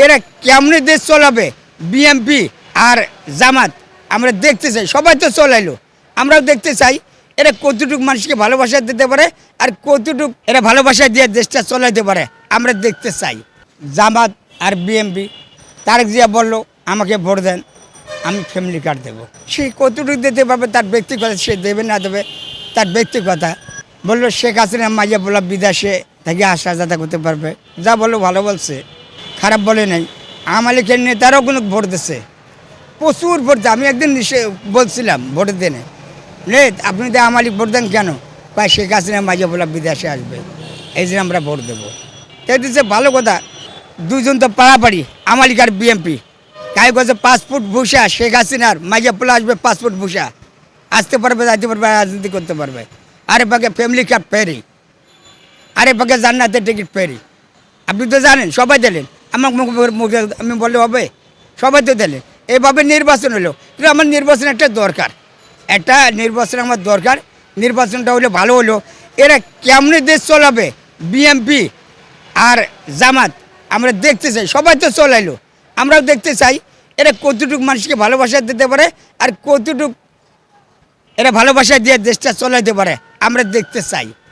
এরা কেমনে দেশ চলাবে বিএমপি আর জামাত আমরা দেখতে চাই। সবাই তো চলাইলো, আমরাও দেখতে চাই এরা কতটুকু মানুষকে ভালোবাসা দিতে পারে আর কতটুকু এরা ভালোবাসা দিয়ে দেশটা চলাইতে পারে আমরা দেখতে চাই। জামাত আর বিএমপি, তারেক জিয়া বললো আমাকে ভোট দেন, আমি ফ্যামিলি কার্ড দেবো। সে কতটুকু দিতে পারবে তার ব্যক্তিগত, সে দেবে না দেবে তার ব্যক্তিগত। বললো শেখ হাসিনা মাইয়া বলা বিদেশে থেকে আসা যাতা করতে পারবে, যা বললো ভালো বলছে, খারাপ বলে নাই। আওয়ামী লীগের নেতারাও কোনো ভোট দিচ্ছে, প্রচুর ভোট দেয়। আমি একদিন বলছিলাম ভোটের দিনে, রে আপনি তো আওয়ামী লীগ ভোট দেন কেন? কয় শেখ হাসিনা মাইয়া বলা বিদেশে আসবে, এই জন্য আমরা ভোট দেবো। তাই দিচ্ছে ভালো কথা। দুজন তো পাড়াপাড়ি, আওয়ামী লীগ আর বিএমপি। কাই গেছে 5 ফুট ভূষা, শেখ হাসিনার মাইয়া পোলা আসবে 5 ফুট ভূষা, আসতে পারবে, যাইতে পারবে, রাজনীতি করতে পারবে। আরে পাকে ফ্যামিলি কার্ড ফেরি, আরে পাকে জান্নাতের টিকিট ফেরি। আপনি তো জানেন, সবাই দিলেন, আমার মুখে আমি বললে হবে? সবাই তো দিলেন। এভাবে নির্বাচন হলো, কিন্তু আমার নির্বাচন একটা দরকার, একটা নির্বাচন আমার দরকার। নির্বাচনটা হলে ভালো হলো। এরা কেমনে দেশ চলাবে বিএমপি আর জামাত আমরা দেখতে চাই। সবাই তো চলাইলো, আমরাও দেখতে চাই এরা কতটুকু মানুষকে ভালোবাসা দিতে পারে আর কতটুকু এরা ভালোবাসা দিয়ে দেশটা চলাইতে পারে আমরা দেখতে চাই।